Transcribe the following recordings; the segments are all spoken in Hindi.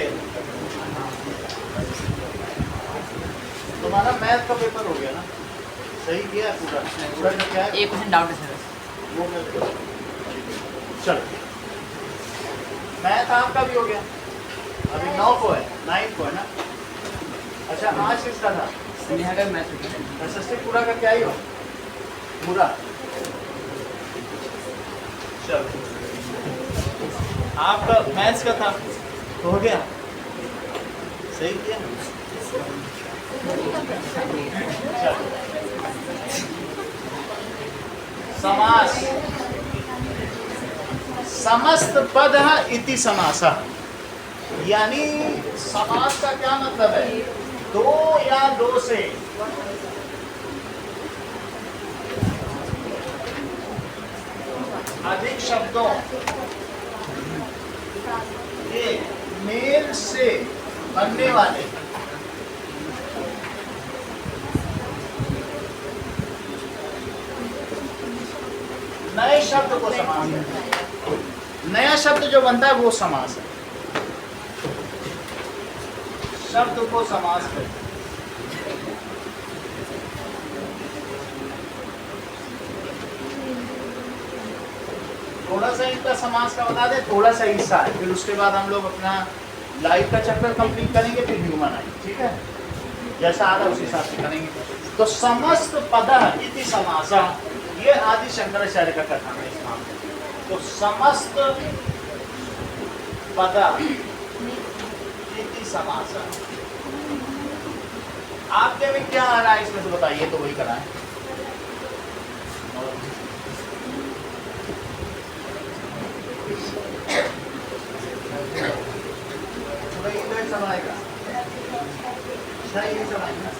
ओके, तुम्हारा मैथ का पेपर हो गया ना? सही किया पूरा? पूरा जो क्या है? एक क्वेश्चन डाउट है सर। वो मैं चलो, मैथ आपका भी हो गया। अभी 9 को है, 9 को है ना? अच्छा, आज किसका था? स्नेहा का मैथ हो गया। एसएसटी पूरा का क्या ही हो? पूरा। चलो, आपका मैथ्स का था तो हो गया, सही किया। चलो, समास, समस्त पद इति समासः, यानी समास का क्या मतलब है? दो या दो से अधिक शब्दों के मेल से बनने वाले नए शब्द को समास है। नया शब्द जो बनता है वो समास है। शब्द को समास है। थोड़ा सा इनका समास का बता दें, थोड़ा सा हिस्सा है, फिर उसके बाद हम लोग अपना लाइफ का चैप्टर कंप्लीट करेंगे, फिर ह्यूमन आएंगे, ठीक है? जैसा आ रहा है उस हिसाब से करेंगे। तो समस्त पदः इति समासः, ये आदि शंकराचार्य का कथन है इस मामले में। तो समस्त पदः इति समासः, आपके में क्या आ रहा है इसमें तो बताइए, तो वही कराएं।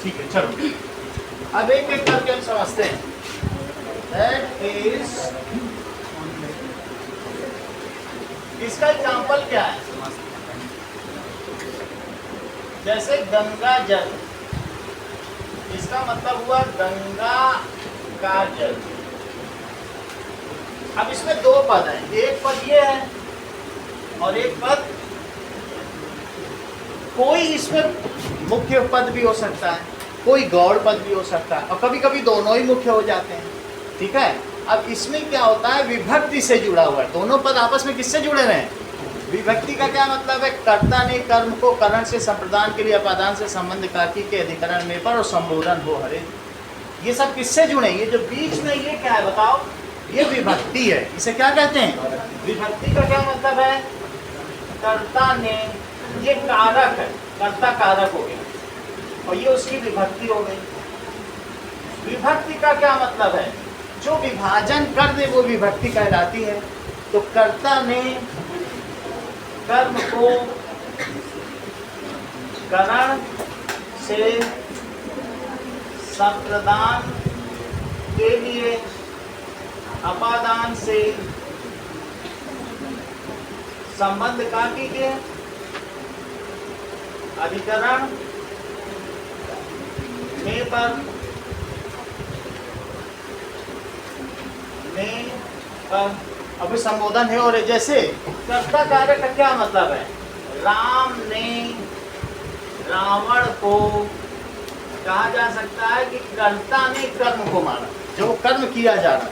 ठीक है, चलो अब एक एक करके हम समझते हैं। That is, इसका एग्जाम्पल क्या है? जैसे गंगा जल, इसका मतलब हुआ गंगा का जल। अब इसमें दो पद हैं, एक पद ये है और एक पद, कोई इसमें मुख्य पद भी हो सकता है, कोई गौड़ पद भी हो सकता है, और कभी कभी दोनों ही मुख्य हो जाते हैं, ठीक है? अब इसमें क्या होता है, विभक्ति से जुड़ा हुआ है। दोनों पद आपस में किससे जुड़े हुए हैं? विभक्ति का क्या मतलब है? कर्ता ने कर्म को करण से संप्रदान के लिए अपादान से संबंध कार्की के अधिकरण में पर और संबोधन हो हरे, ये सब किससे जुड़े? ये जो बीच में ये क्या है बताओ? ये विभक्ति है। इसे क्या कहते हैं? विभक्ति का क्या मतलब है? कर्ता ने, ये कारक है, कर्ता कारक हो गया और ये उसकी विभक्ति हो गई। विभक्ति का क्या मतलब है? जो विभाजन कर दे वो विभक्ति कहलाती है। तो कर्ता ने कर्म को करण से संप्रदान के लिए अपादान से संबंध का कीजिए अधिकरण में पर अभी संबोधन है। और जैसे कर्ता कार्य का क्या मतलब है? राम ने रावण को कहा जा सकता है कि कर्ता ने कर्म को मारा, जो कर्म किया जा रहा है,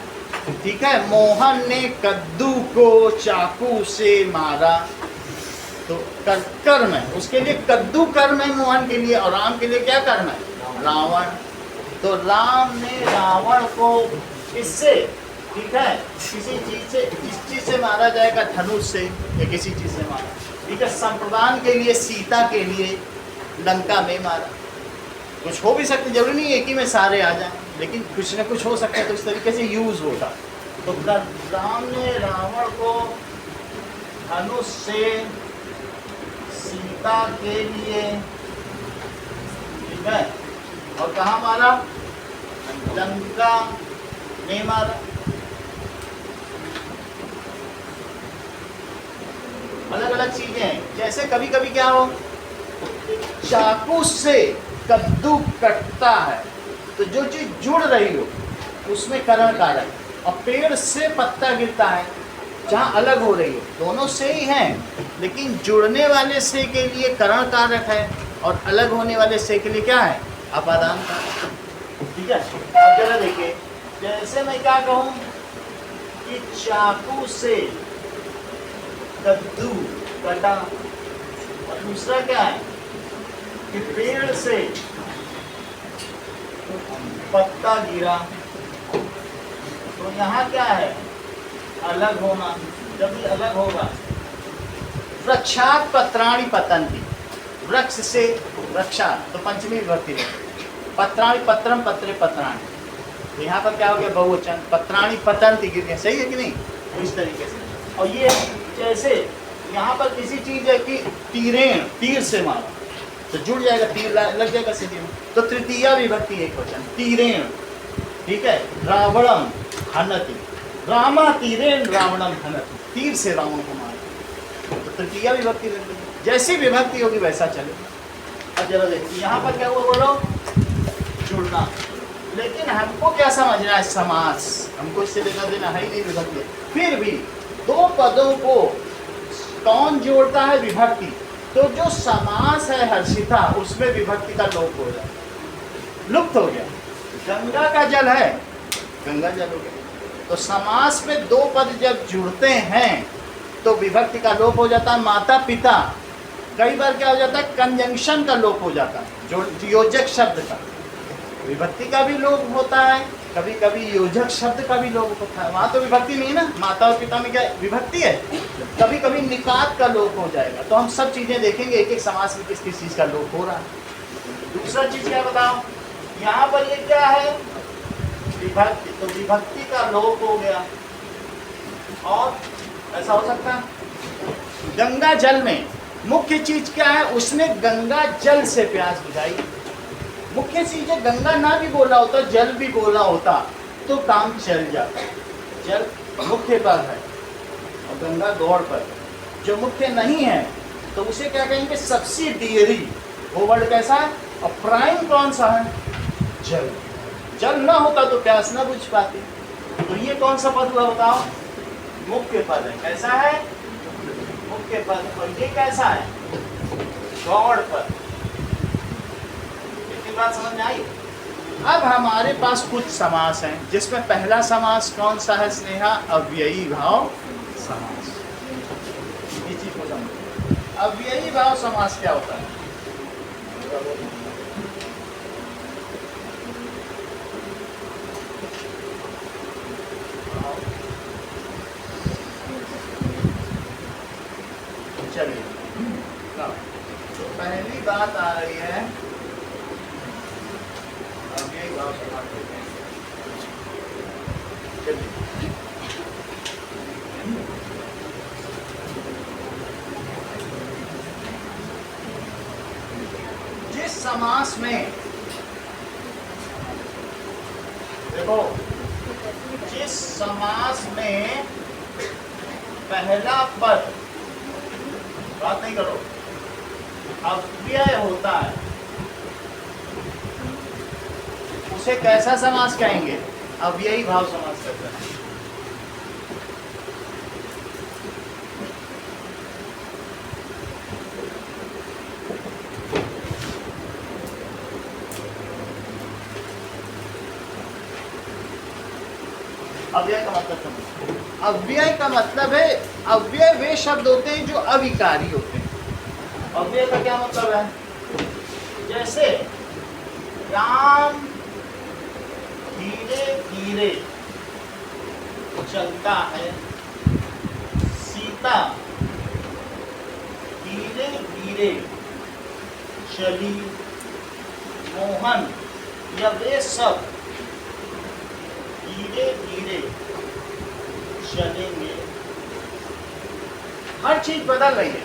ठीक है? मोहन ने कद्दू को चाकू से मारा, तो कर्म है, उसके लिए कद्दू कर्म है मोहन के लिए, और राम के लिए क्या कर्म है? रावण। तो राम ने रावण को इससे, ठीक है, किसी चीज से, जिस चीज से मारा जाएगा, धनुष से या किसी चीज से मारा, ठीक है? संप्रदान के लिए, सीता के लिए लंका में मारा। कुछ हो भी सकते, जरूरी नहीं एक ही में सारे आ जाए, लेकिन कुछ न कुछ हो सकता है, तो इस तरीके से यूज होगा। तो राम ने रावण को धनुष से सीता के लिए, ठीक है, और कहाँ मारा? लंका में मारा। अलग अलग चीजें हैं। जैसे कभी कभी क्या हो, चाकू से कद्दू कटता है, तो जो चीज जुड़ रही हो उसमें करण कारक, और पेड़ से पत्ता गिरता है जहाँ अलग हो रही हो, दोनों से ही हैं, लेकिन जुड़ने वाले से के लिए करण कारक है और अलग होने वाले से के लिए क्या है, अपादान कारक। ठीक है, अब जरा देखिए, जैसे मैं क्या कहूँ कि चाकू से कद्दू कटा, और दूसरा क्या है कि पेड़ से पत्ता गिरा, तो यहाँ क्या है, अलग होना। जब भी अलग होगा, वृक्षात् पत्राणि पतन्ति, वृक्ष से वृक्षा, तो पंचमी विभक्ति है, पत्राणि पत्रम पत्रे पत्राणि, तो यहाँ पर क्या हो गया, बहुवचन, पत्राणि पतन्ति गिर गए, सही है कि नहीं, तो इस तरीके से। और ये जैसे यहाँ पर किसी चीज है कि तीरेण, तीर से मारा, तो जुड़ जाएगा, तीर लग जाएगा सीधे में, तो तृतीया विभक्ति एक वचन, तीरेण। ठीक है, रावणम हनति, रामा तीरेण रावणम हनति, तीर से रावण को मारा, तो तृतीया विभक्ति लग गई। जैसी विभक्ति होगी वैसा चलेगा। अब जरा देखिए यहाँ पर क्या हुआ, बोलो, जुड़ना। लेकिन हमको क्या समझना है, समास, हमको इससे लेकर देना है ही नहीं विभक्ति। फिर भी दो पदों को कौन जोड़ता है, विभक्ति। तो जो समास है हर्षिता, उसमें विभक्ति का लोप हो गया, लुप्त हो गया। गंगा का जल है, गंगा जल हो गया। तो समास में दो पद जब जुड़ते हैं तो विभक्ति का लोप हो जाता है। माता पिता, कई बार क्या हो जाता है, कंजंक्शन का लोप हो जाता है, जो योजक शब्द का, विभक्ति का भी लोप होता है, कभी कभी योजक शब्द का भी लोप होता है। वहाँ तो विभक्ति नहीं ना, माता और पिता में क्या विभक्ति है, कभी कभी निपात का लोप हो जाएगा। तो हम सब चीजें देखेंगे, एक एक समास में किस किस चीज का लोप हो रहा है। दूसरा चीज क्या बताओ, यहाँ पर ये क्या है, विभक्ति, तो विभक्ति का लोप हो गया। और ऐसा हो सकता है, गंगा जल में मुख्य चीज क्या है, उसने गंगा जल से प्यास बुझाई। मुख्य चीज है, गंगा ना भी बोला होता, जल भी बोला होता तो काम चल जाता। जल मुख्य पद है और गंगा गौड़ पद है। जो मुख्य नहीं है तो उसे क्या कहेंगे, सब्सिडियरी। वो वर्ड कैसा है, और प्राइम कौन सा है, जल। जल ना होता तो प्यास ना बुझ पाती। तो ये कौन सा पद हुआ बताओ, मुख्य पद है। कैसा है, मुख्य पद। और ये कैसा है, गौड़ पद। इतनी बात समझ में आई। अब हमारे पास कुछ समास हैं, जिसमें पहला समास कौन सा है स्नेहा, अव्ययी भाव समास। ये चीज को समझो, अव्ययी भाव समास क्या होता है। चलिए, तो पहली बात आ रही है, अव्ययी भाव समास देते हैं। चलिए, जिस समास में, देखो, जिस समास में पहला पद, बात नहीं करो, अव्यय होता है, उसे कैसा समास कहेंगे, अव्ययी भाव समास कहते हैं। अव्यय का मतलब समझो, अव्यय का मतलब है, अव्यय वे शब्द होते हैं जो अविकारी होते हैं। अव्यय का क्या मतलब है, जैसे राम धीरे धीरे चलता है, सीता धीरे धीरे चली, मोहन, या वे सब धीरे धीरे चलेंगे। हर चीज बदल रही है,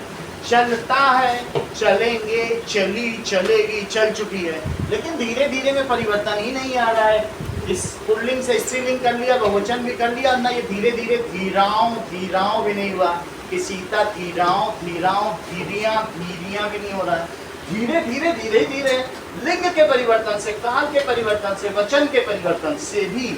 चलता है, चलेंगे, चली, चलेगी, चल चुकी है, लेकिन धीरे धीरे में परिवर्तन ही नहीं आ रहा है। इस पुल्लिंग से स्त्रीलिंग कर लिया, बहुवचन भी कर लिया ना, ये धीरे धीरे धीराओं, धीराओं भी नहीं हुआ कि सीता धीराओं, धीराओं, धीरियां, धीरियां भी नहीं हो रहा है। धीरे धीरे धीरे धीरे लिंग के परिवर्तन से, काल के परिवर्तन से, वचन के परिवर्तन से भी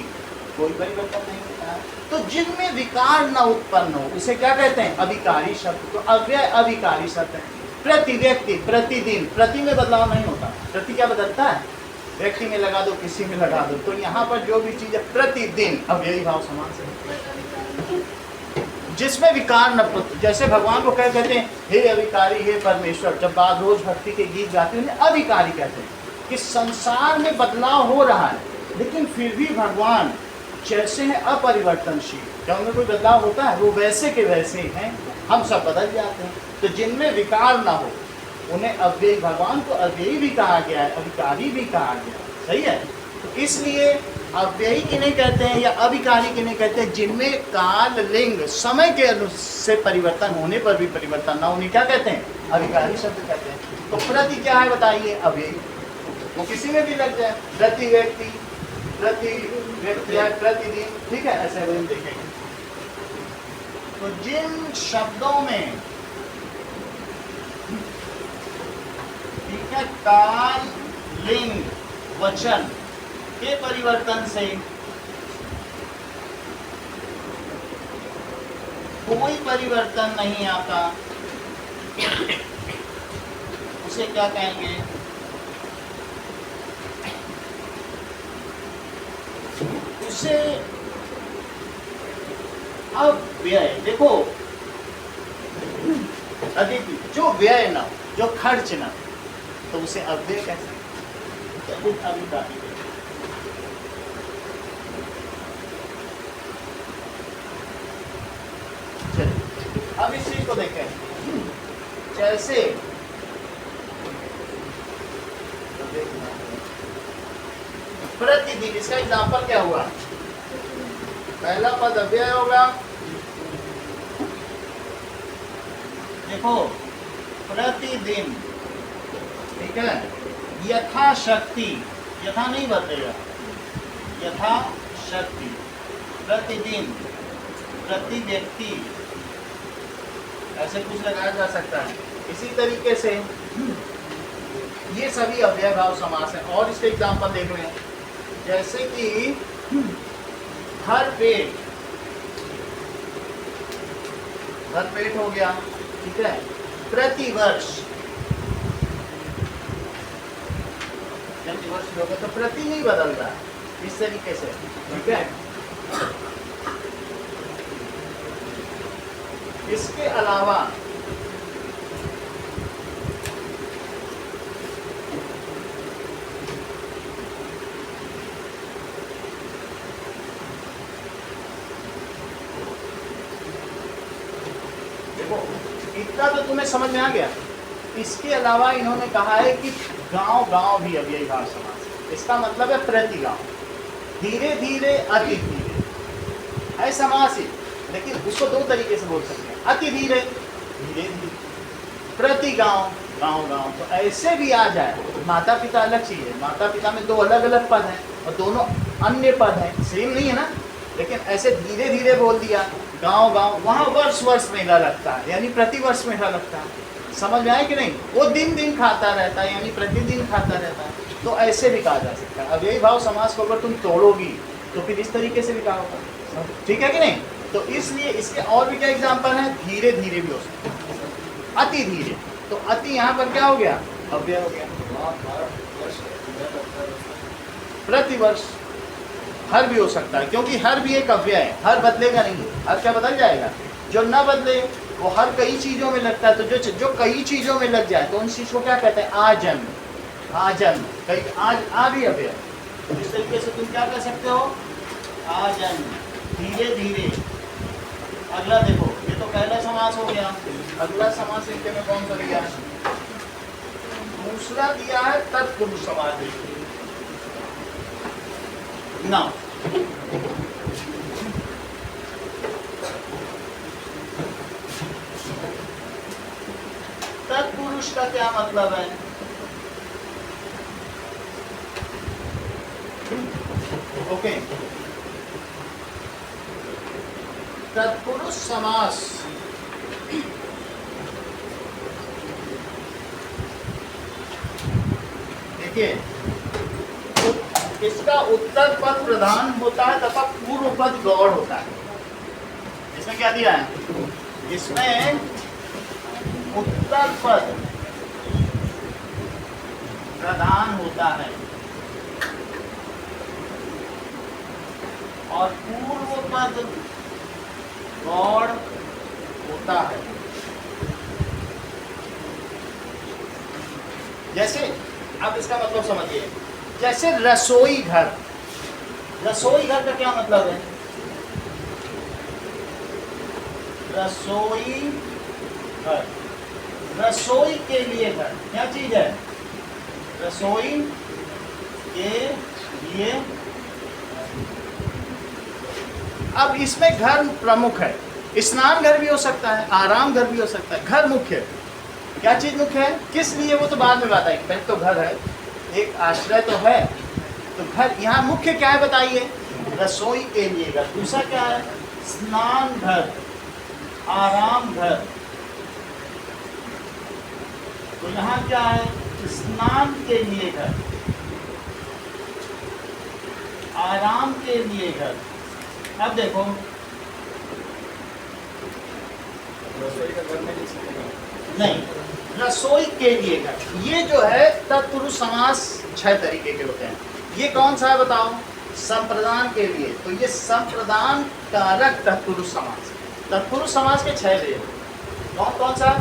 कोई परिवर्तन नहीं होता है। तो जिनमें विकार न उत्पन्न हो उसे क्या कहते हैं? अविकारी शब्द। तो अव्यय अविकारी शब्द है। प्रति व्यक्ति, प्रतिदिन, प्रति में बदलाव नहीं होता। प्रति क्या बदलता है? व्यक्ति में लगा दो, किसी में लगा दो। तो यहाँ पर जो भी चीज है प्रतिदिन, अव्ययी भाव समास है। जिसमें विकार न पुत्र, जैसे भगवान को क्या कहते हैं? हे अविकारी, हे परमेश्वर। जब बात रोज भक्ति के गीत गाते हैं अविकारी कहते हैं कि संसार में बदलाव हो रहा है लेकिन फिर भी भगवान जैसे हैं अपरिवर्तनशील। जब उनमें कोई बदलाव होता है वो वैसे के वैसे हैं, हम सब बदल जाते हैं। तो जिनमें विकार ना हो उन्हें अव्ययी, भगवान को अव्ययी भी कहा गया है, अविकारी भी कहा गया है। सही है। तो इसलिए अव्ययी किन्हें कहते हैं या अविकारी किन्हें कहते हैं? जिनमें काल, लिंग, समय के से परिवर्तन होने पर भी परिवर्तन ना होने क्या कहते हैं? अविकारी शब्द कहते हैं। तो प्रति क्या है बताइए? अव्ययी। वो किसी में भी लग जाए, प्रति व्यक्ति, प्रति व्यक्ति, प्रतिदिन, ठीक है, ऐसे हम देखेंगे। तो जिन शब्दों में, ठीक है, काल, लिंग, वचन के परिवर्तन से कोई परिवर्तन नहीं आता उसे क्या कहेंगे? उसे अव्यय। देखो अदिति, जो व्यय ना, जो खर्च ना, तो उसे अव्यय कह सकते हैं। अब इस चीज को देखें, जैसे प्रतिदिन, इसका एग्जाम्पल क्या हुआ? पहला पद अव्यय होगा। देखो प्रतिदिन, ठीक है, यथाशक्ति, यथा नहीं बदलेगा, यथाशक्ति, प्रतिदिन, प्रति व्यक्ति, ऐसे कुछ लगाया जा सकता है। इसी तरीके से ये सभी अव्यय भाव समास है। और इसके एग्जाम्पल देख रहे हैं, जैसे कि हर पेट, हर पेट हो गया, ठीक है, प्रतिवर्ष, प्रतिवर्ष होगा तो प्रति नहीं बदल रहा है, इस तरीके से, ठीक है। इसके अलावा देखो, इतना तो तुम्हें समझ में आ गया। इसके अलावा इन्होंने कहा है कि गांव गांव भी अव्ययी भाव समास है। इसका मतलब है प्रति गांव, धीरे धीरे, अति धीरे है समास ही, लेकिन उसको दो तरीके से बोल सकते हैं, अति धीरे, धीरे धीरे, प्रति गांव, गांव गांव। तो ऐसे भी आ जाए, माता पिता अलग चीज है, माता पिता में दो अलग अलग पद हैं और दोनों अन्य पद हैं, सेम नहीं है ना, लेकिन ऐसे धीरे धीरे बोल दिया, गांव गांव, वहाँ वर्ष वर्ष मेला लगता है, यानी प्रति वर्ष मेला लगता है। समझ में आए कि नहीं? वो दिन दिन खाता रहता है, यानी प्रतिदिन खाता रहता है। तो ऐसे भी कहा जा सकता है। अव्ययी भाव समास को अगर तुम तोड़ोगी तो फिर इस तरीके से भी कहा होगा, ठीक है कि नहीं? तो इसलिए इसके और भी क्या एग्जाम्पल है? धीरे धीरे भी हो सकता है, अति धीरे। तो अति यहाँ पर क्या हो गया? अव्यय हो गया। प्रतिवर्ष, हर भी हो सकता है, क्योंकि हर भी एक अव्यय है, हर बदलेगा नहीं, हर क्या बदल जाएगा? जो न बदले वो हर कई चीजों में लगता है। तो जो कई चीजों में लग जाए तो उन चीज को क्या कहते हैं? आजन्म, आजन्म, कई आ भी अव्यय। तो इस तरीके से तुम क्या कह सकते हो? आजन्म, धीरे धीरे। अगला देखो, ये तो पहला समास हो गया। अगला समास इनके में कौन सा दिया है? दूसरा दिया है तत्पुरुष समास। ना तत्पुरुष का क्या मतलब है? ओके, तत्पुरुष समास देखिए, इसका उत्तर पद प्रधान होता है तथा पूर्व पद गौड़ होता है। इसमें क्या दिया है? इसमें उत्तर पद प्रधान होता है और पूर्व पद गौड़ होता है। जैसे अब इसका मतलब समझिए, जैसे रसोई घर, रसोई घर का क्या मतलब है? रसोई घर, रसोई के लिए घर क्या चीज है? रसोई के लिए। अब इसमें घर प्रमुख है, स्नान घर भी हो सकता है, आराम घर भी हो सकता है, घर मुख्य है। क्या चीज मुख्य है? किस लिए वो तो बाद में बात आएगी, पहले तो घर है, एक आश्रय तो है, तो घर यहाँ मुख्य क्या है बताइए? रसोई के लिए घर। दूसरा क्या है? स्नान घर, आराम घर। तो यहाँ क्या है? स्नान के लिए घर, आराम के लिए घर। अब देखो, रसोई का घर नहीं, रसोई के लिए घर, ये जो है तत्पुरुष समास 6 तरीके के होते हैं। ये कौन सा है बताओ? संप्रदान के लिए। तो ये संप्रदान कारक तत्पुरुष समास। तत्पुरुष समास के 6 वे कौन कौन सा?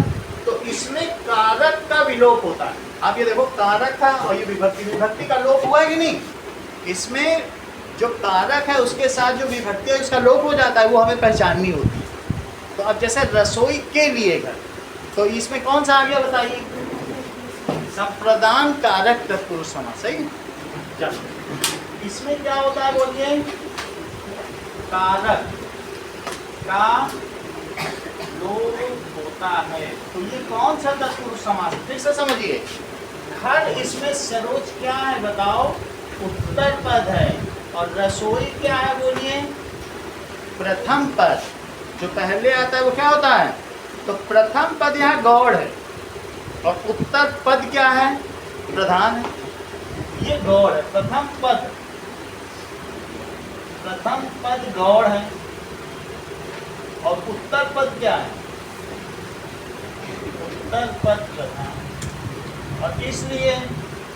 तो इसमें कारक का विलोप होता है। आप ये देखो, कारक था और ये विभक्ति, विभक्ति का लोप हुआ है कि नहीं? इसमें जो कारक है उसके साथ जो विभक्ति है उसका लोप हो जाता है, वो हमें पहचाननी होती है। तो अब जैसे रसोई के लिए घर, तो इसमें कौन सा आ गया बताइए? संप्रदान कारक तत्पुरुष समास। सही। चलो, इसमें क्या होता है बोलिए? कारक का लोप होता है। तो ये कौन सा तत्पुरुष समास है? फिर से समझिए, घर इसमें सरोज क्या है बताओ? उत्तर पद है। और रसोई क्या है बोलिए? प्रथम पद। जो पहले आता है वो क्या होता है? तो प्रथम पद यहाँ गौड़ है और उत्तर पद क्या है? प्रधान है। ये गौड़ है, प्रथम पद, प्रथम पद गौड़ है और उत्तर पद क्या है? उत्तर पद प्रधान। और इसलिए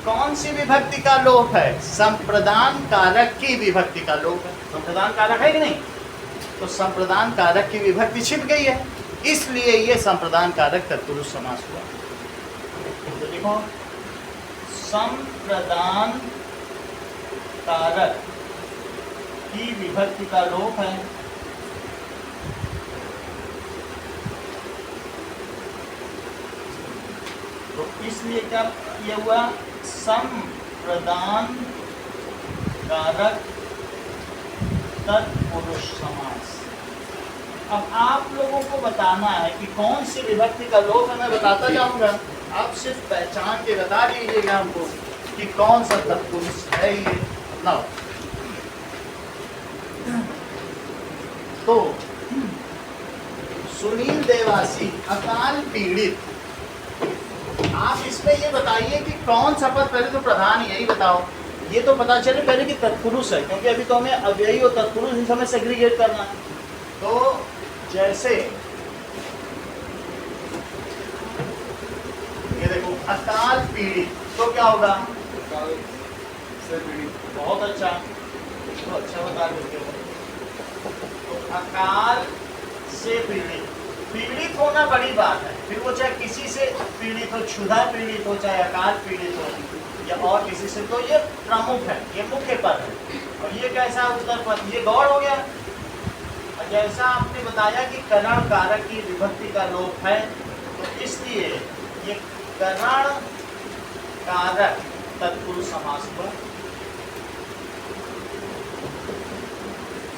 कौन सी विभक्ति का लोप है? संप्रदान कारक की विभक्ति का लोप है। संप्रदान कारक है कि नहीं? तो संप्रदान कारक की विभक्ति छिप गई है, इसलिए ये संप्रदान कारक तत्पुरुष समास हुआ। तो देखो, संप्रदान कारक की विभक्ति का लोप है तो इसलिए क्या ये हुआ? संप्रदान कारक तत्पुरुष समास। अब आप लोगों को बताना है कि कौन सी विभक्ति का लोप है, मैं बताता जाऊंगा, आप सिर्फ पहचान के बता दीजिएगा हमको कि कौन सा तत्पुरुष है ये ना। तो सुनील देवासी, अकाल पीड़ित। आप इसमें ये बताइए कि कौन सा पद? पहले तो प्रधान, यही बताओ। ये तो पता चले पहले कि तत्पुरुष है, क्योंकि अभी तो हमें अव्ययी और तत्पुरुष इन समय सेग्रीगेट करना है। तो जैसे ये देखो, अकाल पीड़ित, तो क्या होगा? अकाल से पीड़ित। बहुत अच्छा, तो अच्छा बता देते हो। तो अकाल से पीड़ित, पीड़ित होना बड़ी बात है। फिर वो चाहे किसी से पीड़ित हो, क्षुधा पीड़ित हो, चाहे अकाल पीड़ित हो या और किसी से, तो ये प्रमुख है, ये मुख्य पद है। और ये कैसा उत्तर पद? ये गौड़ हो गया। और जैसा आपने बताया कि करण कारक की विभक्ति का लोप है, तो इसलिए ये करण कारक तत्पुरुष समास हुआ,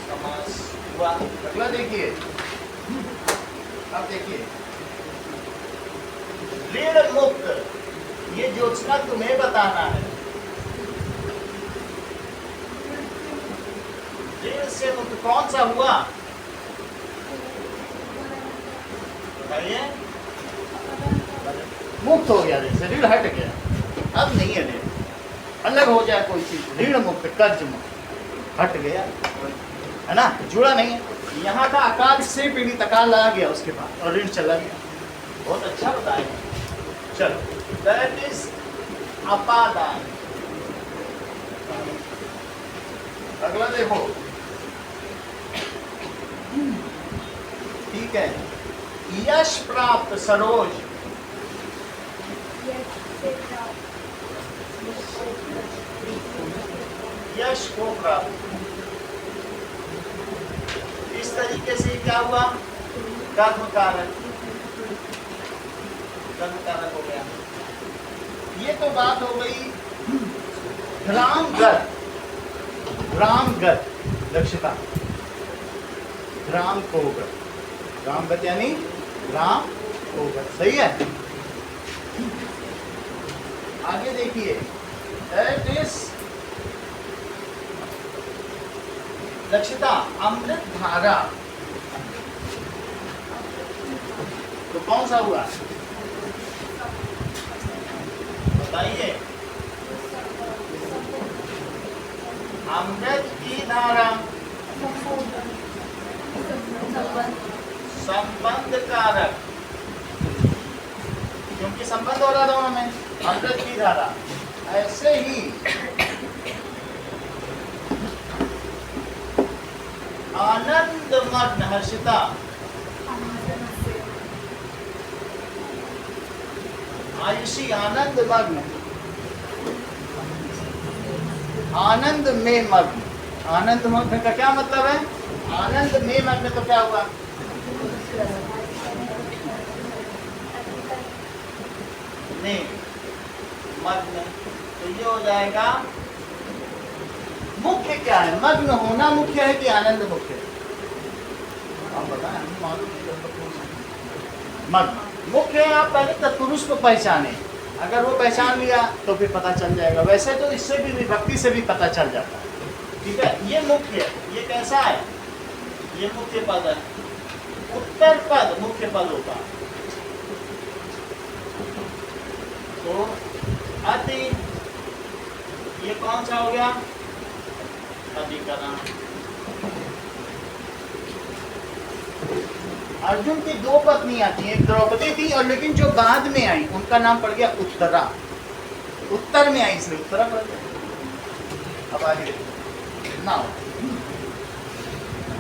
समास हुआ। अगला देखिए, अब देखिए, ऋण मुक्त, ये ज्योत्सना तुम्हें बताना है। ऋण से मुक्त कौन सा हुआ बताइए? मुक्त हो गया, ऋण से ऋण हट गया, अब नहीं है ऋण, अलग हो जाए कोई चीज, ऋण मुक्त, कर्ज मुक्त, हट गया, है ना, जुड़ा नहीं है। यहाँ था अकाल से पीड़ित, अकाल लगा गया उसके बाद और ऋण चला गया। बहुत अच्छा बताया। चलो, दैट इज अपादान। अगला देखो, ठीक है, यश प्राप्त सरोज, यश को प्राप्त, इस तरीके से क्या हुआ, कर्म कारक, कर्म कारक हो गया। ये तो बात हो गई ग्रामगत, ग्रामगत दक्षता, ग्राम कोगत, ग्रामगत यानी ग्राम कोगत, सही है। आगे देखिए, दैट इज दक्षता अमृत धारा, तो कौन सा हुआ बताइए। अमृत की धारा संबंध कारक, क्योंकि संबंध हो रहा दोनों में, अमृत की धारा। ऐसे ही आनंद मग्न हर्षिता, आयुषी आनंद मग्न, आनंद में मग्न, आनंद मग्न का क्या मतलब है, आनंद में मग्न तो क्या हुआ, में मग्न, तो ये हो जाएगा। मुख्य क्या है, मग्न होना मुख्य है कि आनंद मुख्य है, आप बताएं, हमें मालूम नहीं। मग्न मुख्य है, आप पहले तत्पुरुष को पहचाने, अगर वो पहचान लिया तो फिर पता चल जाएगा। वैसे तो इससे भी विभक्ति से भी पता चल जाता है, ठीक है। ये मुख्य, ये कैसा है, ये मुख्य पद है, उत्तर पद मुख्य पद होता है। तो अति, ये कौन सा हो गया, अधिकरण। अर्जुन की दो पत्नियां थी, एक द्रौपदी थी और लेकिन जो बाद में आई उनका नाम पड़ गया उत्तरा, उत्तर में आई इसलिए उत्तरा पड़ गया। अब आगे नाउ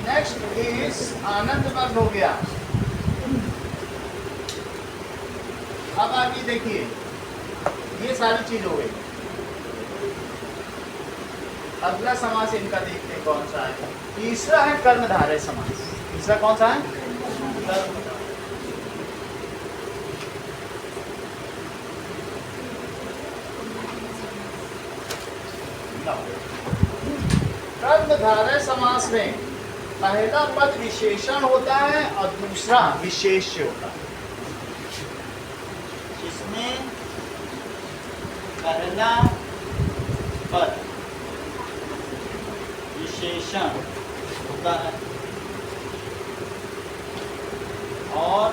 नेक्स्ट इज आनंद मग्न हो गया। अब आगे देखिए, ये सारी चीज हो गई। अगला समास इनका देखते हैं कौन सा है। तीसरा है कर्मधारय समास। तीसरा कौन सा है, कर्मधारय। कर्मधारय समास में पहला पद विशेषण होता है और दूसरा विशेष्य होता है। इसमें पहला पद विशेषण होता है और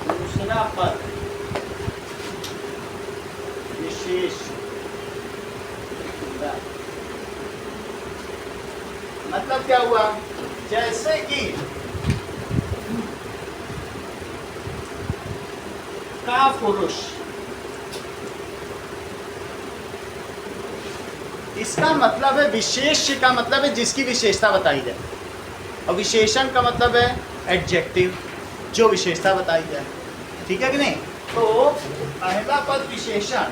दूसरा पद विशेष होता है। मतलब क्या हुआ, जैसे कि का पुरुष, इसका मतलब है विशेष्य का मतलब है जिसकी विशेषता बताई जाए, और विशेषण का मतलब है एडजेक्टिव, जो विशेषता बताई जाए, ठीक है कि नहीं। तो पहला पद विशेषण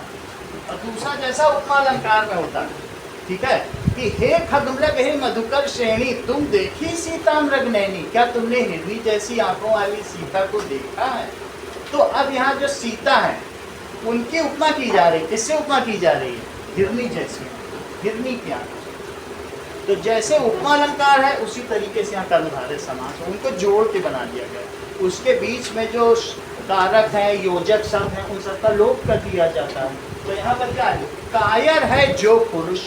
और दूसरा जैसा उपमा अलंकार में होता है, ठीक है, कि हे खगमृग हे मधुकर श्रेणी, तुम देखी सीता मृगनयनी, क्या तुमने हिरनी जैसी आंखों वाली सीता को देखा है। तो अब यहाँ जो सीता है उनकी उपमा की जा रही है, किससे उपमा की जा रही है, हिरनी जैसी, हिरनी क्या। तो जैसे उपमा अलंकार है उसी तरीके से यहाँ कर्मधारय समास, उनको जोड़ के बना दिया गया। उसके बीच में जो कारक है, योजक शब्द है, उन सबका लोप कर दिया जाता है। तो यहाँ पर क्या है, कायर है जो पुरुष,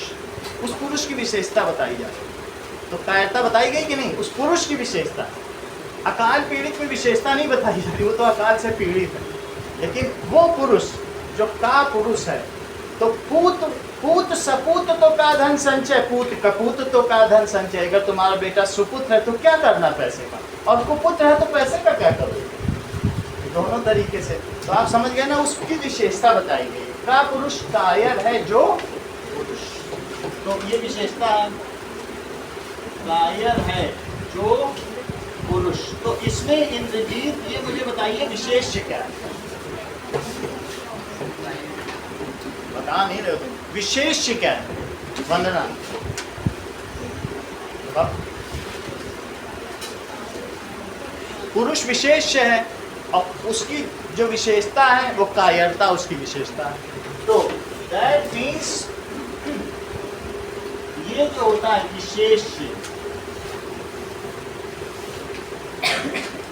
उस पुरुष की विशेषता बताई जाती है। तो कायरता बताई गई कि नहीं, उस पुरुष की विशेषता। अकाल पीड़ित में विशेषता नहीं बताई जाती, वो तो अकाल से पीड़ित है, लेकिन वो पुरुष जो का पुरुष है तो पूत पूत सपूत तो का धन संचय, पूत कपूत तो का धन संचय। अगर तुम्हारा बेटा सुपुत्र है तो क्या करना पैसे का, और कुपुत्र है तो पैसे का क्या करोगे। दोनों तरीके से तो आप समझ गए ना, उसकी विशेषता बताई गई। का पुरुष कायर है जो पुरुष, तो ये विशेषता है, कायर है जो पुरुष। तो इसमें इंद्रजीत ये मुझे बताइए विशेष्य क्या है, बता नहीं रहे हो, विशेष्य क्या है। वंदना पुरुष विशेष्य है और उसकी जो विशेषता है वो कायरता उसकी विशेषता है। तो दैट मीन्स ये जो होता है विशेष्य,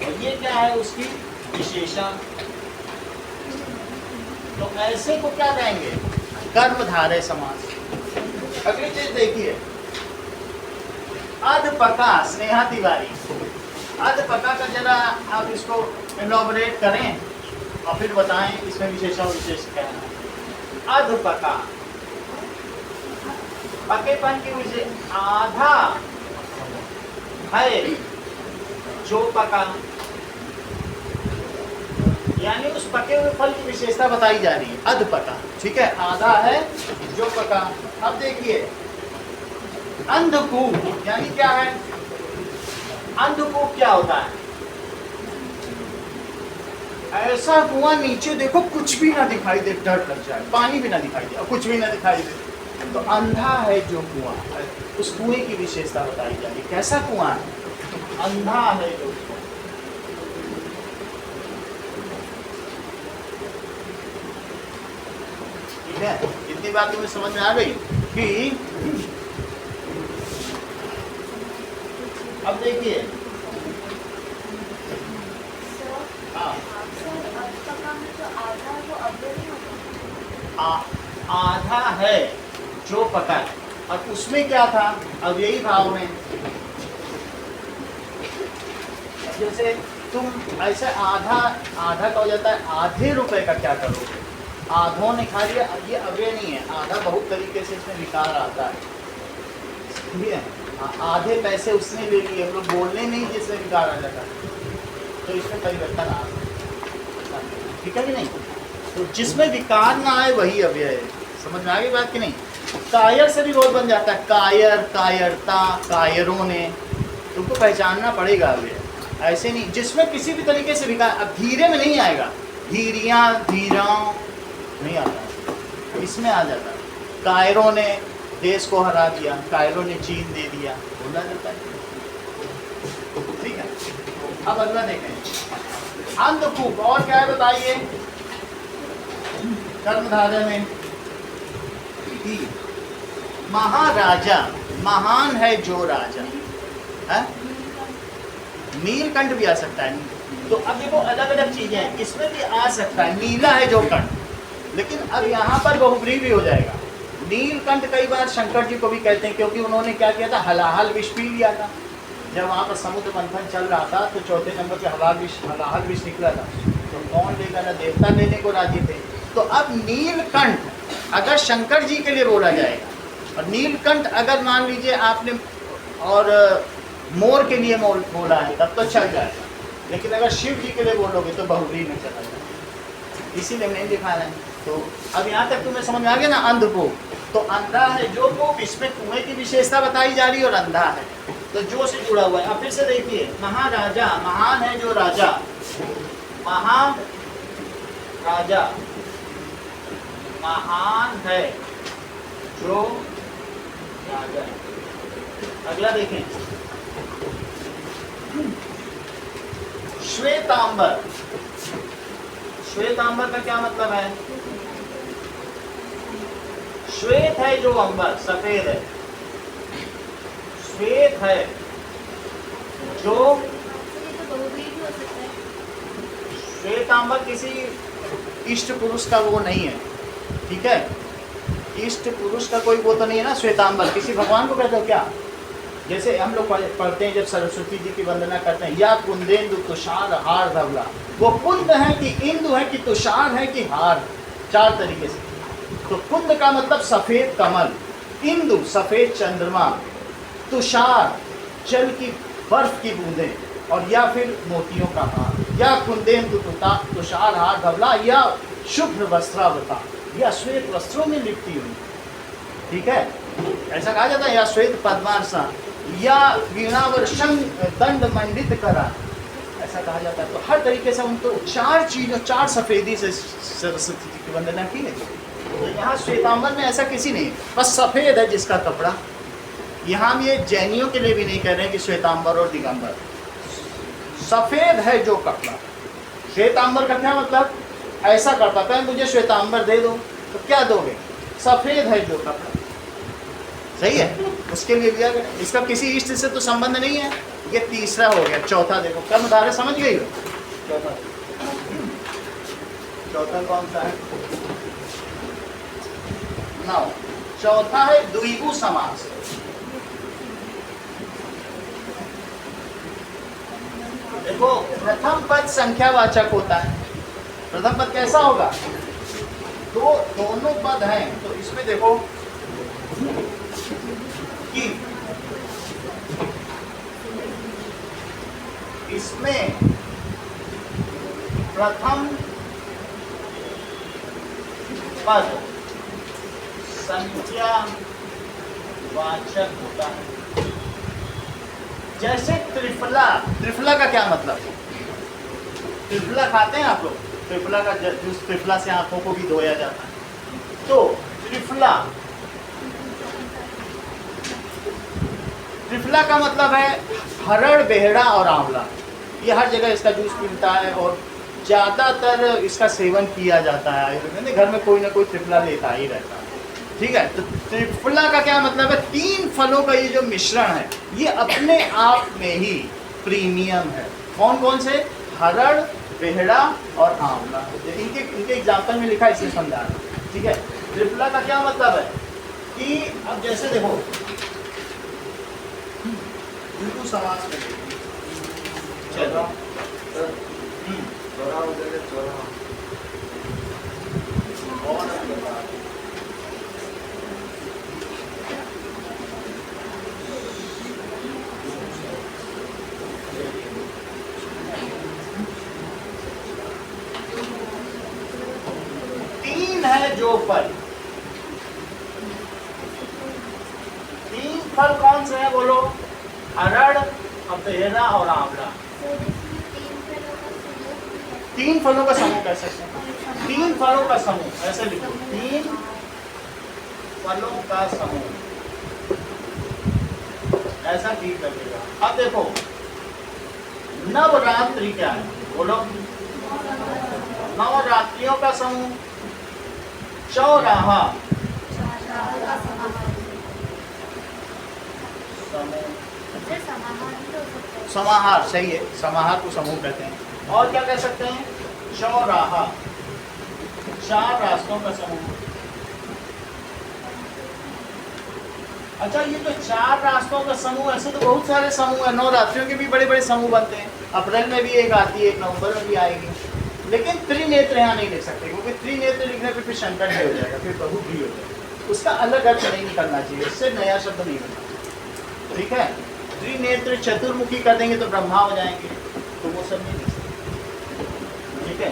और ये क्या है उसकी विशेषण। तो ऐसे को क्या कहेंगे, कर्मधारय समास। अगली चीज देखिए, अधपका, स्नेहा तिवारी, अधपका का जरा आप इसको इलॉबरेट करें और फिर बताएं इसमें विशेषण विशेष क्या है। अधपका, पकेपन की विशेष, आधा है जो पका, यानी उस पके हुए फल की विशेषता बताई जा रही है, अधपका। ठीक है, आधा है जो पका। अब देखिए अंधकूप, यानी क्या है, अंधकूप क्या होता है, ऐसा कुआं नीचे देखो कुछ भी ना दिखाई दे, डर लग जाए, पानी भी ना दिखाई दे और कुछ भी ना दिखाई दे, तो अंधा है जो कुआं, उस कुएं की विशेषता बताई जा रही है। कैसा कुआं है, अंधा है जो कुआं। ठीक है, इतनी बात तुम्हें समझ में आ गई कि अब देखिए, हाँ, आधा है जो पका है, और उसमें क्या था, अब यही भाव में, जैसे तुम ऐसे आधा आधा का हो जाता है, आधे रुपए का क्या करोगे, आधों ने खा लिया, ये अव्यय नहीं है, आधा बहुत तरीके से इसमें विकार आता है। ठीक है, आधे पैसे उसने ले लिए, हम लोग बोलने नहीं जिसमें विकार आ जाता है, तो इसमें परिवर्तन आ सकता है। ठीक है कि नहीं, तो जिसमें विकार ना आए वही अव्यय है। समझ में आ गई बात कि नहीं। कायर से भी बहुत बन जाता है, कायर, कायरता, कायरों ने, तुमको पहचानना पड़ेगा अव्यय, ऐसे नहीं जिसमें किसी भी तरीके से विकार। अब धीरे में नहीं आएगा, धीरियां, धीराओं नहीं आता, इसमें आ जाता है। कायरों ने देश को हरा दिया, कायरों ने चीन दे दिया, बोला जाता है। ठीक है, अब अगला देखें, अंधकूप, और क्या है बताइए, कर्मधारय में महाराजा, महान है जो राजा है, नीलकंठ भी आ सकता है। तो अब देखो अलग अलग चीजें हैं, इसमें भी आ सकता है, नीला है जो कंठ, लेकिन अब यहाँ पर बहुब्रीहि भी हो जाएगा। नीलकंठ कई बार शंकर जी को भी कहते हैं, क्योंकि उन्होंने क्या किया था, हलाहल विष पी लिया था। जब वहाँ पर समुद्र मंथन चल रहा था तो चौथे नंबर पे हलाहल विष निकला था, तो कौन लेगा, ना देवता लेने को राजी थे। तो अब नीलकंठ अगर शंकर जी के लिए बोला जाएगा, और नीलकंठ अगर मान लीजिए आपने और मोर के लिए बोला है तब तो चल जाएगा, लेकिन अगर शिव जी के लिए बोलोगे तो बहुब्रीहि में चला जाएगा, इसीलिए नहीं दिखा रहे हैं। तो अब यहाँ तक तुम्हें समझ में आ गया ना, अंधकूप, तो अंधा है जो कूप, इसमें कुएं की विशेषता बताई जा रही है और अंधा है, तो जो से जुड़ा हुआ है। अब फिर से देखिए, महाराजा, महान है जो राजा, महान राजा, महान है जो राजा। अगला देखें, श्वेतांबर, श्वेतांबर का क्या मतलब है, श्वेत है जो अंबर, सफेद है, श्वेत है जो, श्वेतांबर किसी इष्ट पुरुष का वो नहीं है। ठीक है, इष्ट पुरुष का कोई वो तो नहीं है ना, श्वेतांबर किसी भगवान को कहते हो क्या, जैसे हम लोग पढ़ते हैं जब सरस्वती जी की वंदना करते हैं, या कुंदेंदु तुषार हार धवला, वो कुंद है कि इंदु है कि तुषार है कि हार, चार तरीके से। तो कुंद का मतलब सफेद कमल, इंदु सफेद चंद्रमा, तुषार जल की बर्फ की बूंदें, और या फिर मोतियों का हार, या कुंदेन्दु तुषार हार धवला, या शुभ्र वस्त्रावता, या श्वेत वस्त्रों में लिपटी हुई। ठीक है, ऐसा कहा जाता है, या श्वेत पद्मासना, या वीणावर्षण दंड मंडित करा, ऐसा कहा जाता है। तो हर तरीके से उनको चार चीजों, चार सफेदी से सरस्वती जी की वंदना की है। तो यहाँ श्वेतांबर में ऐसा किसी नहीं, बस सफेद है जिसका कपड़ा। यहाँ हम ये जैनियों के लिए भी नहीं कह रहे हैं कि श्वेतांबर और दिगंबर, सफेद है जो कपड़ा। श्वेतांबर का क्या मतलब, ऐसा करता था मुझे श्वेतांबर दे दो, तो क्या दोगे, सफेद है जो कपड़ा। सही है, उसके लिए दिया गया। इसका किसी इष्ट से तो संबंध नहीं है। ये तीसरा हो गया। चौथा देखो, कर्म धारय समझ गई हो? चौथा, चौथा कौन सा है? नौ। चौथा है द्विगु समास। देखो, प्रथम पद संख्यावाचक होता है। प्रथम पद कैसा होगा, तो दोनों पद हैं, तो इसमें देखो कि इसमें प्रथम पद संख्यावाचक होता है। जैसे त्रिफला, त्रिफला का क्या मतलब, त्रिफला खाते हैं आप लोग, त्रिफला का जूस, त्रिफला से आंखों को भी धोया जाता है। तो त्रिफला, त्रिफला का मतलब है हरड़, बेहड़ा और आंवला। ये हर जगह इसका जूस मिलता है और ज़्यादातर इसका सेवन किया जाता है। आयुर्वेद में घर में कोई ना कोई त्रिफला लेता ही रहता है। ठीक है, तो त्रिफला का क्या मतलब है, तीन फलों का ये जो मिश्रण है, ये अपने आप में ही प्रीमियम है। कौन कौन से, हरड़, बेहड़ा और आंवला। इनके एग्जाम्पल में लिखा है, इसलिए समझा रहा हूं। ठीक है, त्रिफला का क्या मतलब है कि अब जैसे देखो द्विगु समास में चलो, तीन है जो फल, तीन फल कौन से हैं बोलो, हरड़, बेहड़ा और आंवला। तीन फलों का समूह कह सकते हैं, तीन फलों का समूह, ऐसे लिखो, तीन फलों का समूह, ऐसा ठीक लगेगा। अब देखो नवरात्रि क्या है बोलो, नवरात्रियों का समूह, चौराहा समाहार, सही है, समाहार को समूह कहते हैं। और क्या कह सकते हैं, चौराहा, चार रास्तों का समूह। अच्छा, ये तो चार रास्तों का समूह, ऐसे तो बहुत सारे समूह है। नवरात्रियों के भी बड़े बड़े समूह बनते हैं। अप्रैल में भी एक आती है, एक नवंबर में भी आएगी, लेकिन त्रिनेत्र यहाँ नहीं लिख सकते, क्योंकि त्रिनेत्र लिखने पे फिर संकट हो जाएगा, फिर बहु भी हो जाएगा। उसका अलग अर्थ नहीं निकलना चाहिए, इससे नया शब्द नहीं बनना। ठीक है, त्रिनेत्र चतुर्मुखी कर देंगे तो ब्रह्मा हो जाएंगे, तो वो सब नहीं लिख सकते। ठीक है,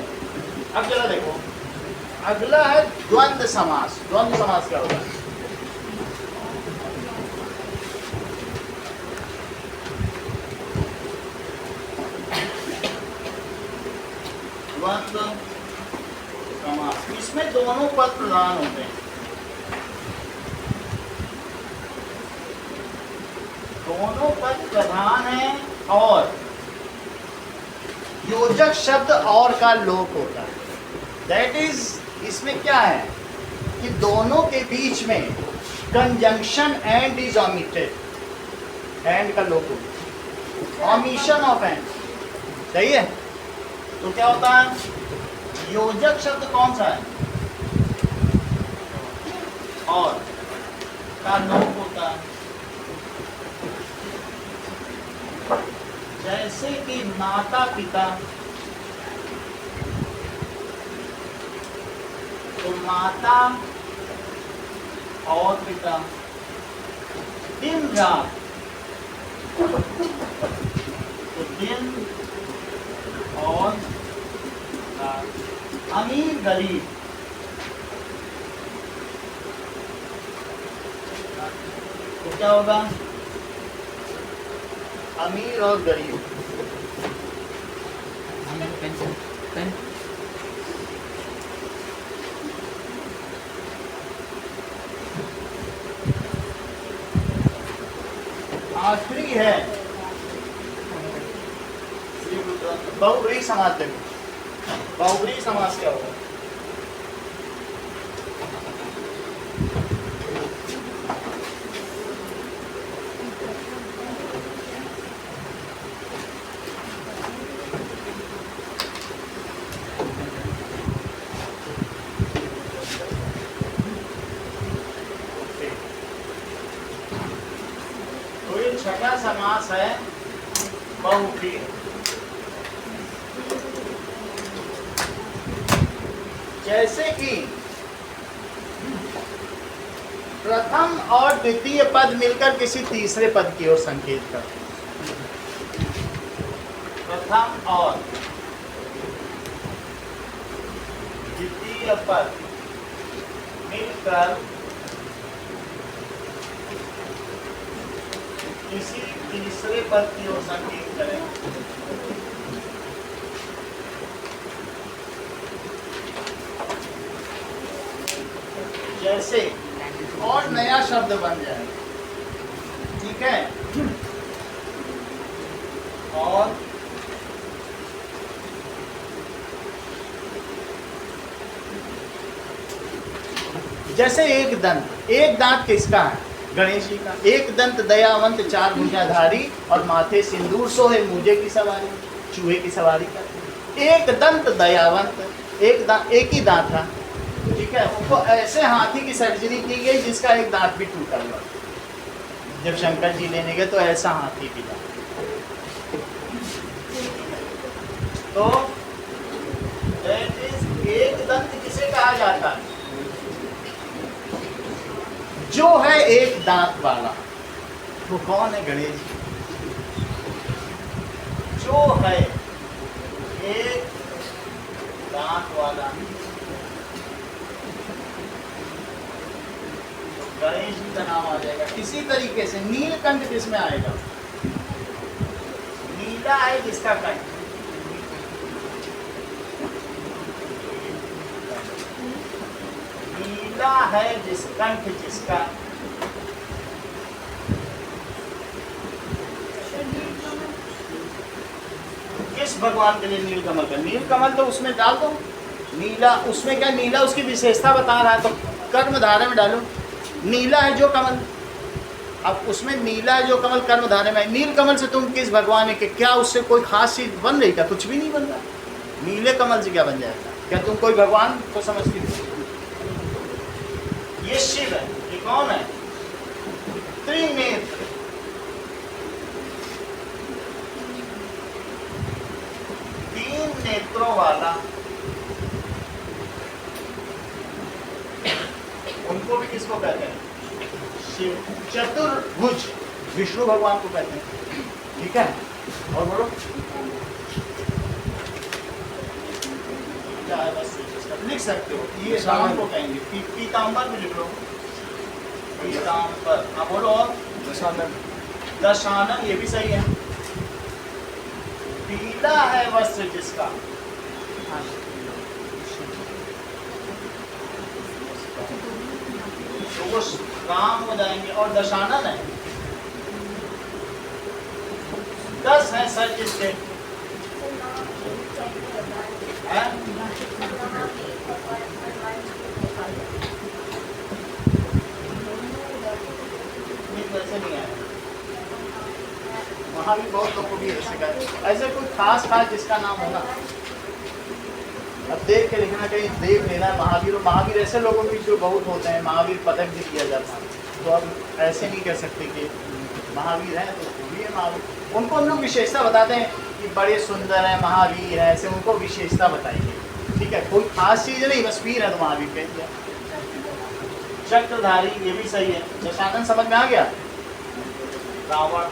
अब चलो देखो, अगला है द्वंद्व समास। द्वंद्व समास क्या होगा, द्वंद्व समास, इसमें दोनों पद प्रधान होते हैं, दोनों पद प्रधान हैं और योजक शब्द और का लोप होता है। दैट इज, इसमें क्या है कि दोनों के बीच में conjunction and is omitted, and का लोप होता है, ओमिशन ऑफ एंड। सही है, तो क्या होता है, योजक शब्द कौन सा है, और का लोप होता है। जैसे कि माता पिता, तो माता और बेटा दिन रात, तो दिन और रात। अमीर गरीब, तो क्या होगा? अमीर और गरीब। पेंसिल पेन आखिरी है बहुब्रीहि समास। देखो बहुब्रीहि समास क्या होगा? तो ये छठा समास है बहुब्रीहि। जैसे कि प्रथम और द्वितीय पद मिलकर किसी तीसरे पद की ओर संकेत करते हैं। प्रथम और द्वितीय पद मिलकर किसी तीसरे पद की ओर संकेत करें। जैसे और नया शब्द बन जाए, ठीक है। और जैसे एक दंत, एक दांत किसका है? गणेश जी का। एक दंत दयावंत चार भुजाधारी और माथे सिंदूर सोहे मूजे की सवारी, चूहे की सवारी का। एक दंत दयावंत, एक ही दांत था, ठीक है। उनको ऐसे हाथी की सर्जरी की गई जिसका एक दांत भी टूटा हुआ। जब शंकर जी लेने गए तो ऐसा हाथी भी था। तो that is, एक दंत किसे कहा जाता है? जो है एक दांत वाला। वो कौन है? गणेश जी। जो है एक दांत वाला, गणेश जी का नाम आ जाएगा। इसी तरीके से नीलकंठ किसमें आएगा? नीला है जिसका कंठ, नीला है जिस कंठ जिसका। किस भगवान के लिए नीलकमल का? नीलकमल तो उसमें डाल दो। नीला उसमें क्या? नीला उसकी विशेषता बता रहा है, तो कर्मधारय में डालो। नीला है जो कमल, अब उसमें नीला है जो कमल कर्मधारय में। नील कमल से तुम किस भगवान है कि क्या उससे कोई खास चीज बन रही? क्या कुछ भी नहीं बन रहा। नीले कमल से क्या बन जाएगा? क्या तुम कोई भगवान को समझती हो? ये शिव है। ये कौन है? त्रिनेत्र। तीन नेत्रों वाला। उनको भी किसको कहते हैं? शिव। चतुर्भुज विष्णु भगवान को कहते हैं, ठीक है। और बोलो क्या है? बस लिख सकते हो। ये राम को कहेंगे। पीताम्बर भी लिख लो। पीताम्बर। हाँ बोलो। और दशानन। दशानन, ये भी सही है। पीला है वस्त्र जिसका। तो वो राम हो जाएंगे। और दशानन है। 10 है सर जिसके। वैसे नहीं आया। वहाँ भी बहुत लोगों को भी ऐसे का ऐसे कोई खास जिसका नाम होगा। अब देख के लिखना, कहीं देख लेना। महावीर, महावीर ऐसे लोगों की जो बहुत होते हैं, महावीर पदक भी दिया जाता है। तो अब ऐसे नहीं कह सकते कि महावीर है तो भी है महावीर। उनको हम लोग विशेषता बताते हैं कि बड़े सुंदर है, महावीर है, ऐसे उनको विशेषता बताइए, ठीक है। कोई खास चीज़ नहीं, बस वीर है तो महावीर कह दिया। चक्रधारी, ये भी सही है। दशानन समझ में आ गया। रावण,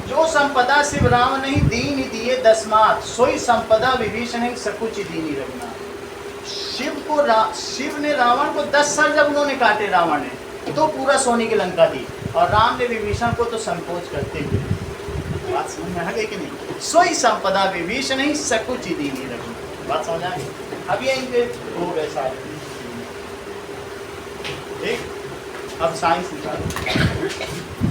जो संपदा शिव राम नहीं दीन दिए दसमात, सोई संपदा विभीषण सकुच दीनी रघुनाथ। शिव ने रावण को 10 सर जब उन्होंने काटे, रावण ने तो पूरा सोने की लंका दी, और राम ने विभीषण को तो संकोच करते हुए। बात समझ में आ गई कि नहीं? सोई संपदा विभीषण सकुच दीनी रघुनाथ। बात समझ आ गई? अब ये इनके हो गए सारे। ठीक, अब साइंस निकालो।